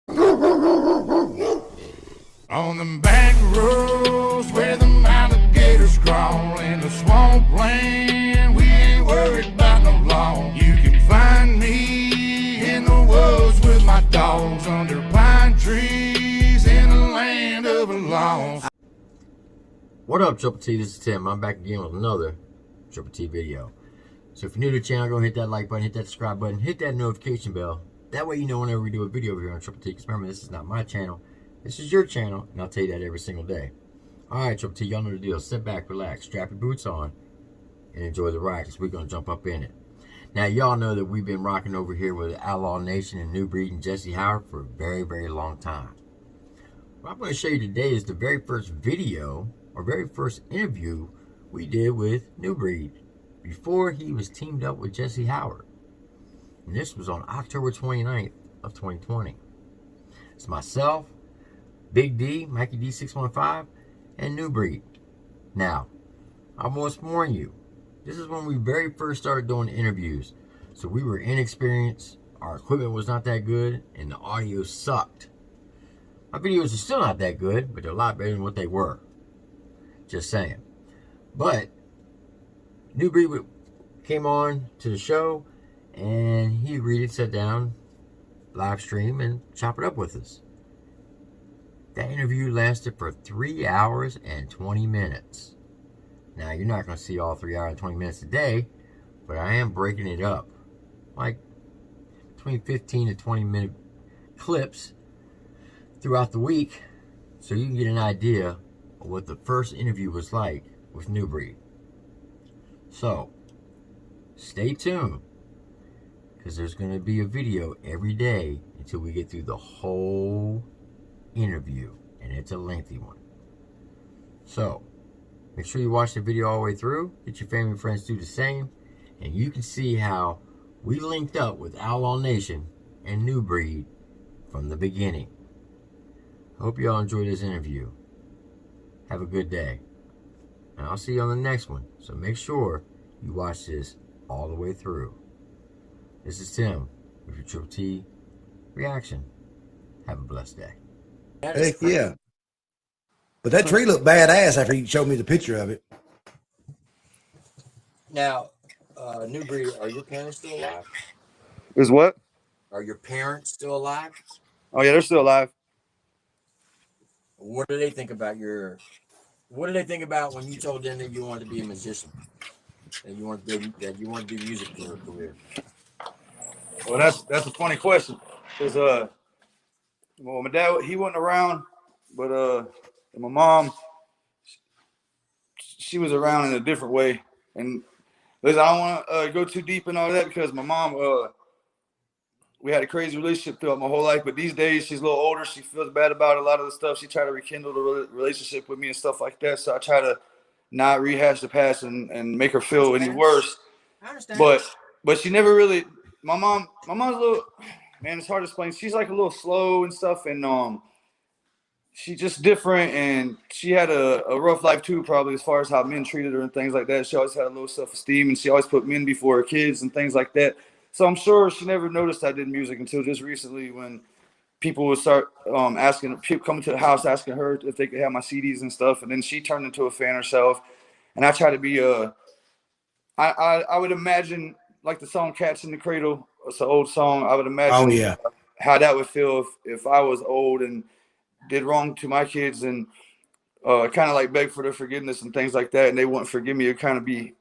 On the back roads where the alligators crawl in the swampland, we ain't worried about no law. You can find me in the woods with my dogs under pine trees in the land of the lost. What up, Triple T? This is Tim. I'm back again with another Triple T video. So if you're new to the channel, go hit that like button, hit that subscribe button, hit that notification bell. That way you know whenever we do a video over here on Triple T. Because remember, this is not my channel. This is your channel, and I'll tell you that every single day. Alright, Triple T, y'all know the deal. Sit back, relax, strap your boots on, and enjoy the ride, because we're going to jump up in it. Now, y'all know that we've been rocking over here with Outlaw Nation and New Breed and Jesse Howard for a very, very long time. What I'm going to show you today is the very first video, or very first interview we did with New Breed before he was teamed up with Jesse Howard. And this was on October 29th of 2020. It's myself, Big D, Mikey D615, and New Breed. Now, I must warn you, this is when we very first started doing interviews. So we were inexperienced, our equipment was not that good, and the audio sucked. My videos are still not that good, but they're a lot better than what they were. Just saying. But New Breed came on to the show, and he agreed to sit down, live stream, and chop it up with us. That interview lasted for 3 hours and 20 minutes. Now, you're not going to see all 3 hours and 20 minutes a day, but I am breaking it up. Like between 15 to 20 minute clips throughout the week, so you can get an idea of what the first interview was like with New Breed. So, stay tuned, because there's going to be a video every day until we get through the whole interview, and it's a lengthy one. So make sure you watch the video all the way through, get your family and friends do the same, and you can see how we linked up with Outlaw Nation and New Breed from the beginning. Hope you all enjoy this interview. Have a good day, and I'll see you on the next one. So make sure you watch this all the way through. This is Tim with your Triple T reaction. Have a blessed day. Heck yeah. But that tree looked badass after you showed me the picture of it. Now, New Breed, are your parents still alive? Is what? Are your parents still alive? Oh yeah, they're still alive. What do they think about what do they think about when you told them that you wanted to be a musician? That you want to do music for a career? Well, that's a funny question. Cause well, my dad, he wasn't around, but my mom, she was around in a different way. And listen, I don't want to go too deep in all that, because my mom, we had a crazy relationship throughout my whole life. But these days, she's a little older. She feels bad about a lot of the stuff. She tried to rekindle the relationship with me and stuff like that. So I try to not rehash the past and make her feel any worse. I understand. But she never really. My mom's a little. Man, it's hard to explain. She's like a little slow and stuff, and she's just different, and she had a rough life too, probably, as far as how men treated her and things like that. She always had a low self-esteem, and she always put men before her kids and things like that. So I'm sure she never noticed I did music until just recently, when people would start asking, people coming to the house asking her if they could have my CDs and stuff, and then she turned into a fan herself. And I try to be I would imagine, like the song "Cats in the Cradle." It's an old song. I would imagine how that would feel if I was old and did wrong to my kids, and kind of like beg for their forgiveness and things like that, and they wouldn't forgive me. It kind of be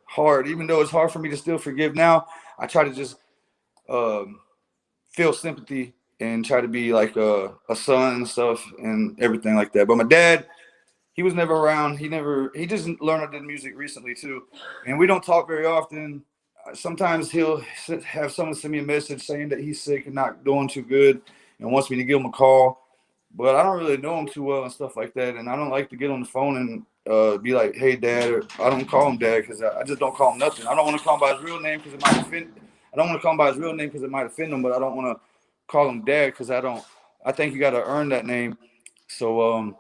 hard. Even though it's hard for me to still forgive now, I try to just feel sympathy and try to be like a son and stuff and everything like that. But my dad, he was never around. He just learned I did music recently too, and we don't talk very often. Sometimes he'll have someone send me a message saying that he's sick and not doing too good and wants me to give him a call. But I don't really know him too well and stuff like that. And I don't like to get on the phone and be like, "Hey, Dad," or I don't call him Dad, because I just don't call him nothing. I don't want to call him by his real name because it might offend. I don't want to call him by his real name because it might offend him. But I don't want to call him Dad because I think you got to earn that name. So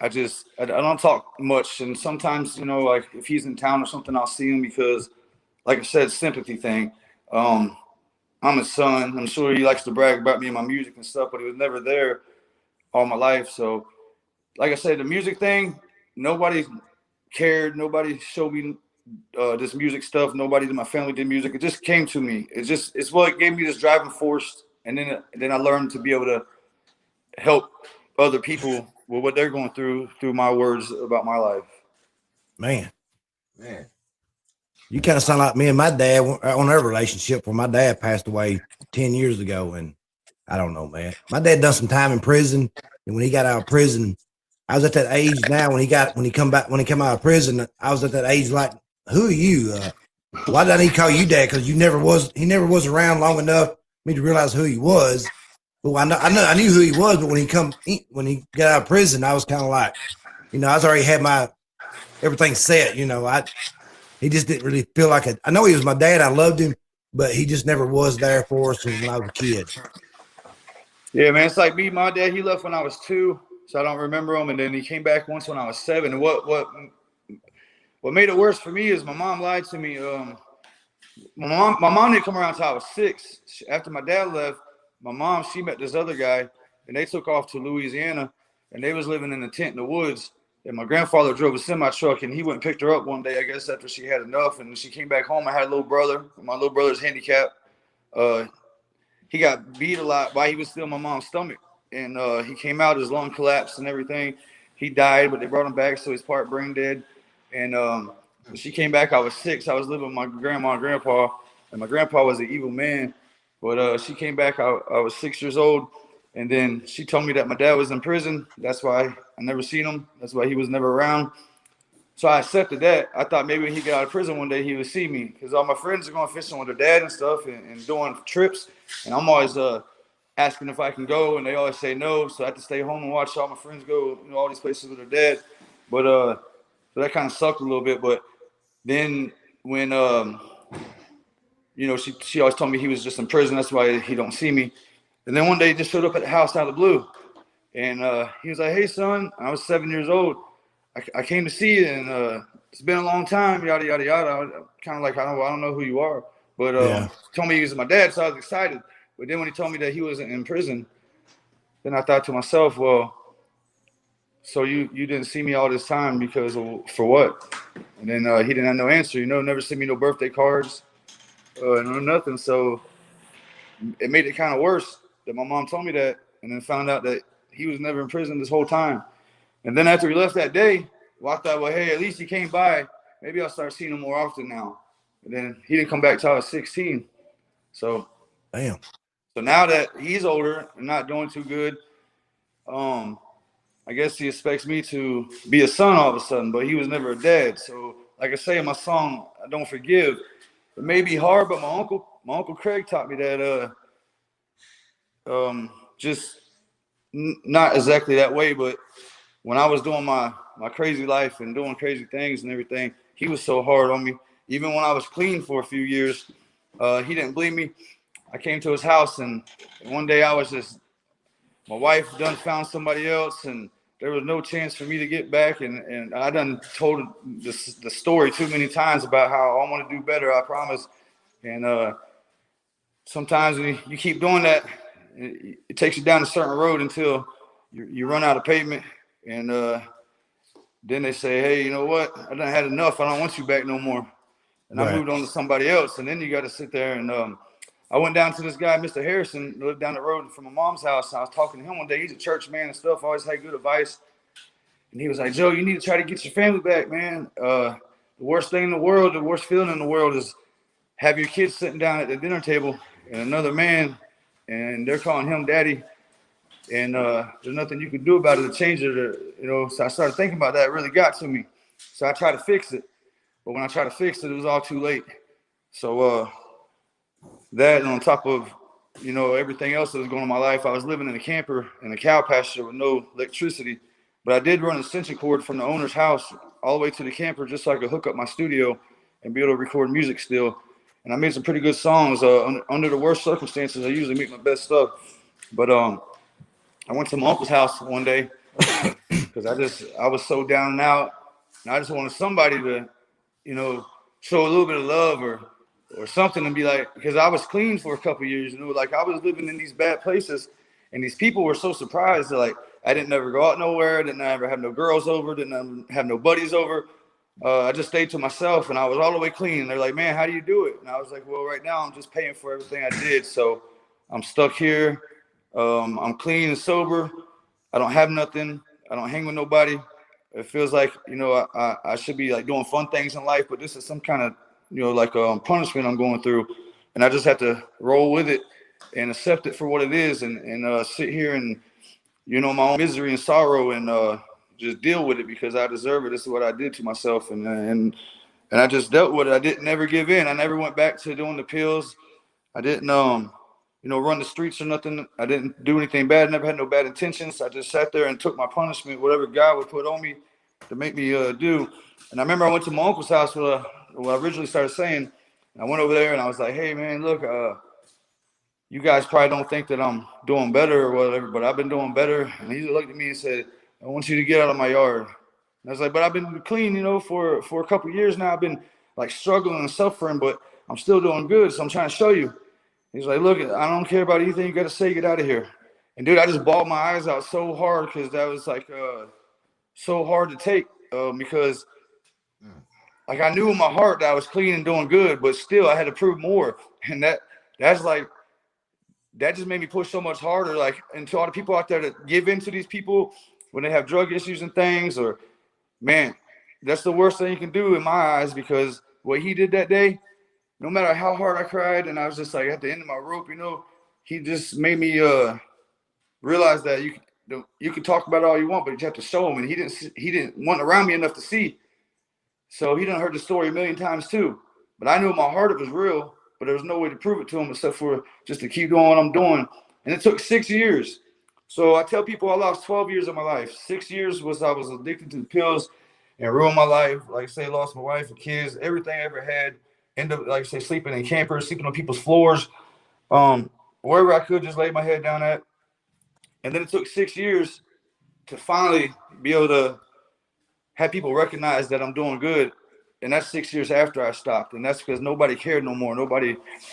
I don't talk much. And sometimes, like if he's in town or something, I'll see him because, like I said, sympathy thing. I'm his son. I'm sure he likes to brag about me and my music and stuff, but he was never there all my life. So, like I said, the music thing, nobody cared. Nobody showed me this music stuff. Nobody in my family did music. It just came to me. It's what gave me this driving force, and then I learned to be able to help other people with what they're going through my words about my life. Man, Man. you kind of sound like me and my dad on our relationship. Where my dad passed away 10 years ago, and I don't know, man. My dad done some time in prison, and when he got out of prison, I was at that age now. When he come out of prison, I was at that age like, who are you? Why did I need to call you dad? Because he never was around long enough for me to realize who he was. But I knew who he was. But when he got out of prison, I was kind of like, I was already had everything set. He just didn't really feel like it. I know he was my dad. I loved him, but he just never was there for us when I was a kid. Yeah, man, it's like me. My dad, he left when I was 2, so I don't remember him, and then he came back once when I was 7. And what made it worse for me is my mom lied to me. My mom didn't come around until I was 6. After my dad left, my mom, she met this other guy, and they took off to Louisiana, and they was living in a tent in the woods. And my grandfather drove a semi truck, and he went and picked her up one day, I guess after she had enough. And she came back home. I had a little brother. My little brother's handicapped. He got beat a lot while he was still in my mom's stomach. And he came out, his lung collapsed and everything. He died, but they brought him back, so he's part brain dead. And when she came back, I was 6. I was living with my grandma and grandpa, and my grandpa was an evil man. But she came back, I was 6 years old, and then she told me that my dad was in prison. That's why I never seen him. That's why he was never around. So I accepted that. I thought maybe when he got out of prison one day, he would see me, because all my friends are going fishing with their dad and stuff and doing trips. And I'm always asking if I can go, and they always say no. So I have to stay home and watch all my friends go, all these places with their dad. But so that kind of sucked a little bit. But then when, she always told me he was just in prison. That's why he don't see me. And then one day he just showed up at the house out of the blue. And he was like, "Hey, son," I was 7 years old. I came to see you, and it's been a long time, yada, yada, yada. Kind of like, I don't know who you are. But told me he was my dad, so I was excited. But then when he told me that he wasn't in prison, then I thought to myself, well, so you didn't see me all this time because for what? And then he didn't have no answer. Never sent me no birthday cards, no nothing. So it made it kind of worse that my mom told me that, and then found out that he was never in prison this whole time. And then after he left that day, well, I thought, well, hey, at least he came by. Maybe I'll start seeing him more often now. And then he didn't come back till I was 16. So, damn. So now that he's older and not doing too good, I guess he expects me to be a son all of a sudden, but he was never a dad. So, like I say in my song, I Don't Forgive. It may be hard, but my uncle Craig taught me that just not exactly that way, but when I was doing my crazy life and doing crazy things and everything, he was so hard on me. Even when I was clean for a few years, he didn't believe me. I came to his house, and one day my wife done found somebody else, and there was no chance for me to get back. And I done told the story too many times about how I want to do better, I promise. And sometimes when you keep doing that, it takes you down a certain road until you run out of pavement. And then they say, hey, you know what? I done had enough. I don't want you back no more. And right. I moved on to somebody else. And then you got to sit there. And I went down to this guy, Mr. Harrison, who lived down the road from my mom's house. I was talking to him one day. He's a church man and stuff. Always had good advice. And he was like, Joe, you need to try to get your family back, man. The worst thing in the world, the worst feeling in the world is have your kids sitting down at the dinner table and another man, and they're calling him daddy. And there's nothing you can do about it to change it, So I started thinking about that. It really got to me. So I tried to fix it. But when I tried to fix it, it was all too late. So that, and on top of, everything else that was going on in my life, I was living in a camper in a cow pasture with no electricity. But I did run an extension cord from the owner's house all the way to the camper just so I could hook up my studio and be able to record music still. And I made some pretty good songs. Under the worst circumstances, I usually make my best stuff. But I went to my uncle's house one day because I was so down and out, and I just wanted somebody to, show a little bit of love or or something and be like, because I was clean for a couple of years, you know, like I was living in these bad places, and these people were so surprised that like I didn't never go out nowhere, didn't ever have no girls over, didn't have no buddies over. I just stayed to myself, and I was all the way clean. They're like, man, how do you do it? And I was like, well, right now I'm just paying for everything I did, so I'm stuck here. I'm clean and sober. I don't have nothing. I don't hang with nobody. It feels like, you know, I should be like doing fun things in life, but this is some kind of, you know, like punishment I'm going through, and I just have to roll with it and accept it for what it is, and sit here and, you know, my own misery and sorrow, and just deal with it because I deserve it. This is what I did to myself, and I just dealt with it. I didn't never give in. I never went back to doing the pills. I didn't you know, run the streets or nothing. I didn't do anything bad. Never had no bad intentions. I just sat there and took my punishment, whatever God would put on me to make me do. And I remember I went to my uncle's house where I originally started saying. I went over there and I was like, hey man, look, you guys probably don't think that I'm doing better or whatever, but I've been doing better. And he looked at me and said, I want you to get out of my yard. And I was like, but I've been clean, you know, for a couple of years now. I've been like struggling and suffering, but I'm still doing good. So I'm trying to show you. He's like, look, I don't care about anything you got to say. Get out of here. And dude, I just bawled my eyes out so hard because that was like so hard to take because like I knew in my heart that I was clean and doing good, but still I had to prove more. And that's like, that just made me push so much harder. Like, and to all the people out there that give in to these people when they have drug issues and things, or man, that's the worst thing you can do in my eyes, because what he did that day, no matter how hard I cried and I was just like at the end of my rope, you know, he just made me realize that you can talk about it all you want, but you have to show him. And he didn't want around me enough to see. So he done heard the story a million times too. But I knew in my heart it was real, but there was no way to prove it to him except for just to keep doing what I'm doing. And it took 6 years. So I tell people I lost 12 years of my life. 6 years was I was addicted to the pills and ruined my life. Like I say, lost my wife and kids, everything I ever had. End up, like I say, sleeping in campers, sleeping on people's floors, wherever I could, just lay my head down at. And then it took 6 years to finally be able to have people recognize that I'm doing good. And that's 6 years after I stopped. And that's because nobody cared no more.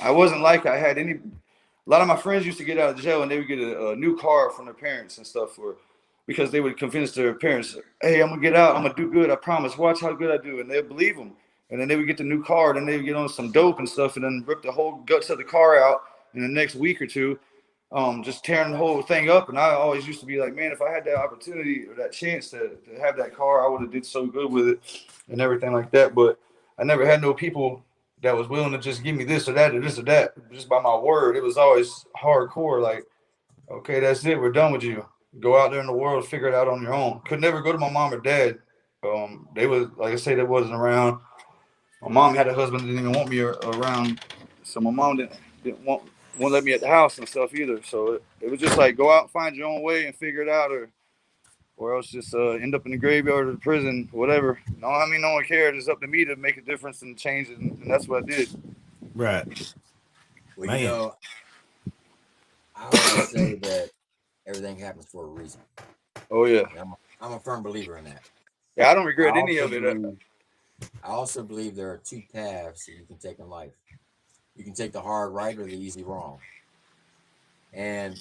I wasn't like I had any. A lot of my friends used to get out of jail and they would get a new car from their parents and stuff because they would convince their parents, hey, I'm going to get out. I'm going to do good. I promise. Watch how good I do. And they'd believe them. And then they would get the new car and they would get on some dope and stuff and then rip the whole guts of the car out in the next week or two, just tearing the whole thing up. And I always used to be like, man, if I had that opportunity or that chance to have that car, I would have did so good with it and everything like that. But I never had no people that was willing to just give me this or that or this or that just by my word. It was always hardcore, like, okay, that's it. We're done with you. Go out there in the world, figure it out on your own. Could never go to my mom or dad. They was, like I say, they wasn't around. My mom had a husband that didn't even want me around, so my mom didn't won't let me at the house and stuff either. So it was just like go out and find your own way and figure it out, or else just end up in the graveyard or the prison, whatever. No, I mean no one cared. It's up to me to make a difference and change it, and that's what I did. Right. Well, Man. you know, I always say that everything happens for a reason. Oh yeah. I'm a firm believer in that. Yeah, I don't regret any of it. I also believe there are two paths that you can take in life. You can take the hard right or the easy wrong. And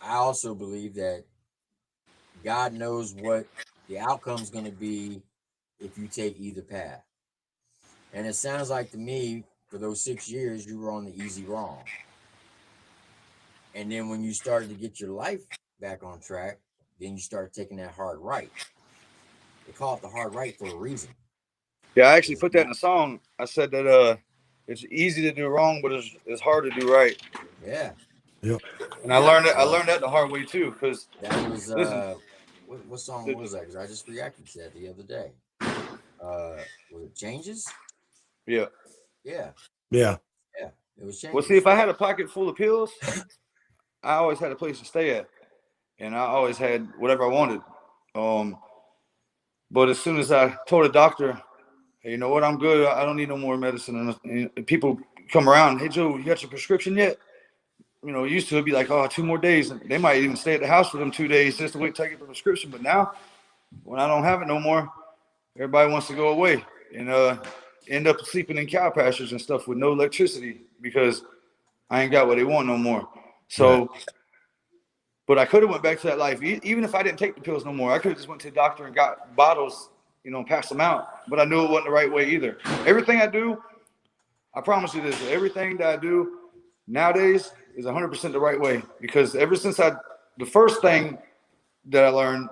I also believe that God knows what the outcome is going to be if you take either path. And it sounds like to me, for those 6 years, you were on the easy wrong. And then when you started to get your life back on track, then you start taking that hard right. They call it the hard right for a reason. Yeah, I actually put that in a song. I said that it's easy to do wrong, but it's hard to do right. Yeah. Yep. And I learned that the hard way too, because that was what song was that? Because I just reacted to that the other day. Was it Changes? Yeah. Yeah. Yeah. Yeah. It was Changes. Well, see, if I had a pocket full of pills, I always had a place to stay at, and I always had whatever I wanted. But as soon as I told the doctor, hey, you know what, I'm good. I don't need no more medicine. And people come around, hey, Joe, you got your prescription yet? You know, used to be like, oh, 2 more days. And they might even stay at the house for them 2 days just to wait to take the prescription. But now, when I don't have it no more, everybody wants to go away. And end up sleeping in cow pastures and stuff with no electricity because I ain't got what they want no more. So, but I could have went back to that life. Even if I didn't take the pills no more, I could have just went to the doctor and got bottles, you know, and passed them out. But I knew it wasn't the right way either. Everything I do, I promise you this, everything that I do nowadays is 100% the right way. Because ever since the first thing that I learned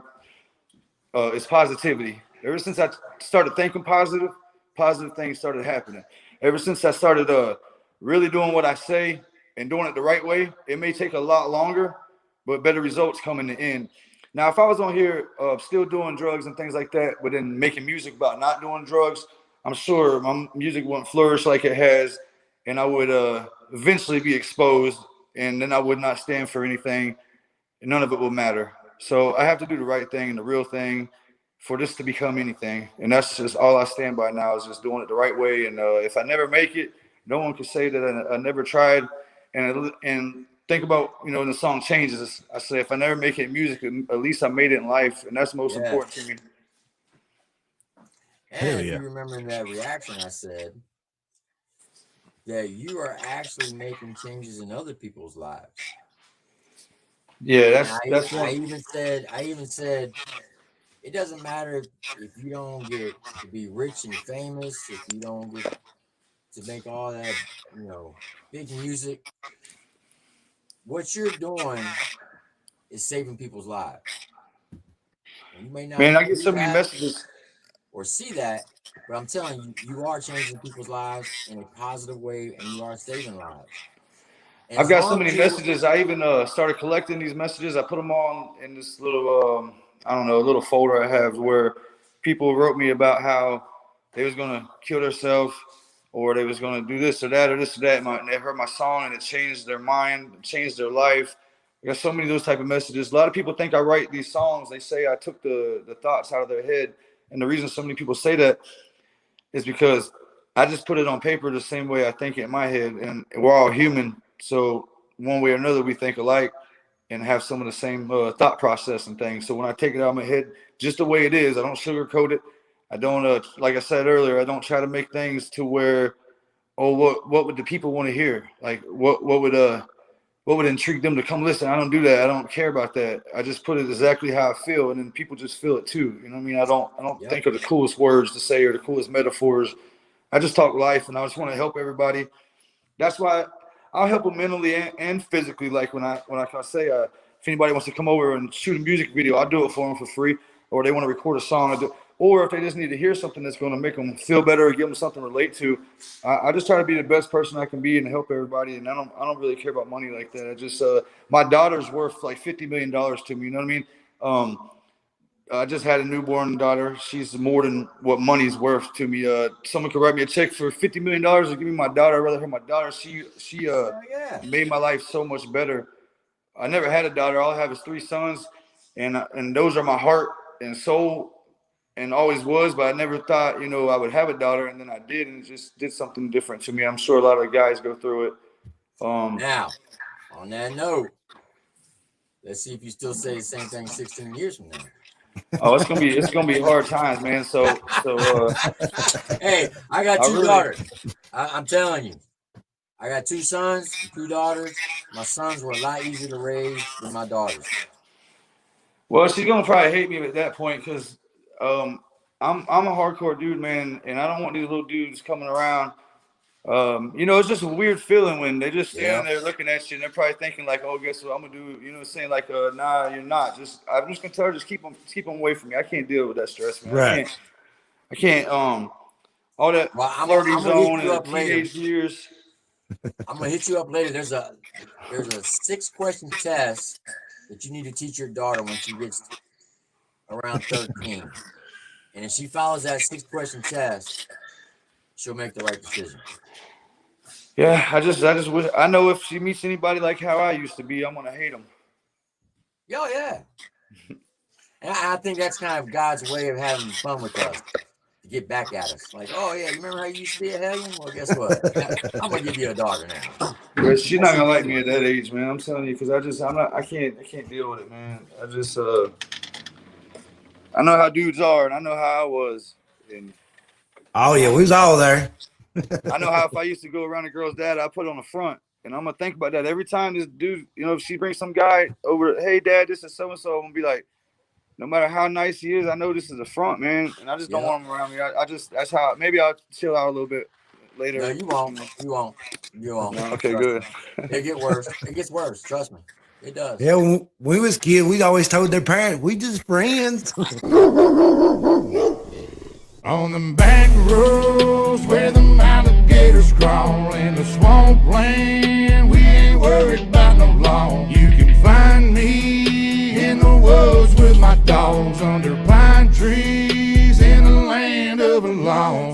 is positivity. Ever since I started thinking positive, positive things started happening. Ever since I started really doing what I say and doing it the right way, it may take a lot longer, but better results come in the end. Now, if I was on here still doing drugs and things like that, but then making music about not doing drugs, I'm sure my music wouldn't flourish like it has, and I would eventually be exposed, and then I would not stand for anything, and none of it would matter. So I have to do the right thing and the real thing for this to become anything. And that's just all I stand by now is just doing it the right way. And if I never make it, no one can say that I never tried. And think about, you know, when the song Changes, I say, if I never make it in music, at least I made it in life. And that's most important to me. And if you remember in that reaction, I said that you are actually making changes in other people's lives. Yeah, I even said it doesn't matter if you don't get to be rich and famous, if you don't get to make all that, you know, big music. What you're doing is saving people's lives. And you may not I get so many messages or see that, but I'm telling you, you are changing people's lives in a positive way, and you are saving lives. And I've got so many messages. I even started collecting these messages. I put them all in this little, I don't know, a little folder I have where people wrote me about how they was going to kill themselves or they was going to do this or that or this or that. And they heard my song and it changed their mind, changed their life. I got so many of those type of messages. A lot of people think I write these songs. They say I took the thoughts out of their head. And the reason so many people say that is because I just put it on paper the same way I think it in my head. And we're all human. So one way or another, we think alike and have some of the same thought process and things. So when I take it out of my head, just the way it is, I don't sugarcoat it. I don't, like I said earlier, I don't try to make things to where, oh, what would the people want to hear? Like what would intrigue them to come listen? I don't do that. I don't care about that. I just put it exactly how I feel, and then people just feel it too. You know what I mean? I don't think of the coolest words to say or the coolest metaphors. I just talk life, and I just want to help everybody. That's why I'll help them mentally and physically. Like when I say if anybody wants to come over and shoot a music video, I'll do it for them for free. Or they want to record a song, or if they just need to hear something that's going to make them feel better or give them something to relate to. I just try to be the best person I can be and help everybody. And I don't really care about money like that. I just my daughter's worth like $50 million to me. You know what I mean? I just had a newborn daughter. She's more than what money's worth to me. Someone could write me a check for $50 million to give me my daughter. I'd rather have my daughter. She made my life so much better. I never had a daughter. All I have is 3 sons, and those are my heart and soul, and always was. But I never thought, you know, I would have a daughter, and then I did, and it just did something different to me. I'm sure a lot of guys go through it. Now, on that note, let's see if you still say the same thing 16 years from now. Oh, it's gonna be hard times, man. So hey, I got 2 daughters. I'm telling you, I got 2 sons, 2 daughters. My sons were a lot easier to raise than my daughters. Well, she's gonna probably hate me at that point because I'm a hardcore dude, man, and I don't want these little dudes coming around. You know, it's just a weird feeling when they just standing there looking at you, and they're probably thinking like, "Oh, guess what I'm gonna do?" You know, saying like, "Nah, you're not." I'm just gonna tell her, just keep them away from me. I can't deal with that stress, man. Right. I can't. All that flirty zone in the teenage years. I'm gonna hit you up later. There's a 6-question test that you need to teach your daughter when she gets around 13, and if she follows that 6-question test, she'll make the right decision. Yeah, I just wish I know if she meets anybody like how I used to be, I'm gonna hate them. Oh yeah, and I think that's kind of God's way of having fun with us to get back at us. Like, oh yeah, you remember how you used to be a hellion? Well, guess what? I'm gonna give you a daughter now. But she's not gonna like me at that age, man. I'm telling you, because I can't deal with it, man. I just I know how dudes are, and I know how I was, and Oh yeah, we was all there. I know how if I used to go around a girl's dad, I put it on the front. And I'm gonna think about that every time this dude, you know, if she brings some guy over, hey dad, this is so and so, I'm gonna be like, no matter how nice he is, I know this is a front, man, and I just don't want him around me. I just that's how maybe I'll chill out a little bit later. No, you won't. You won't. You won't. No, okay, good. It get worse. It gets worse. Trust me. It does. Yeah, when we was kids, we always told their parents, we just friends. On them back roads where the alligators crawl in the swampland, we ain't worried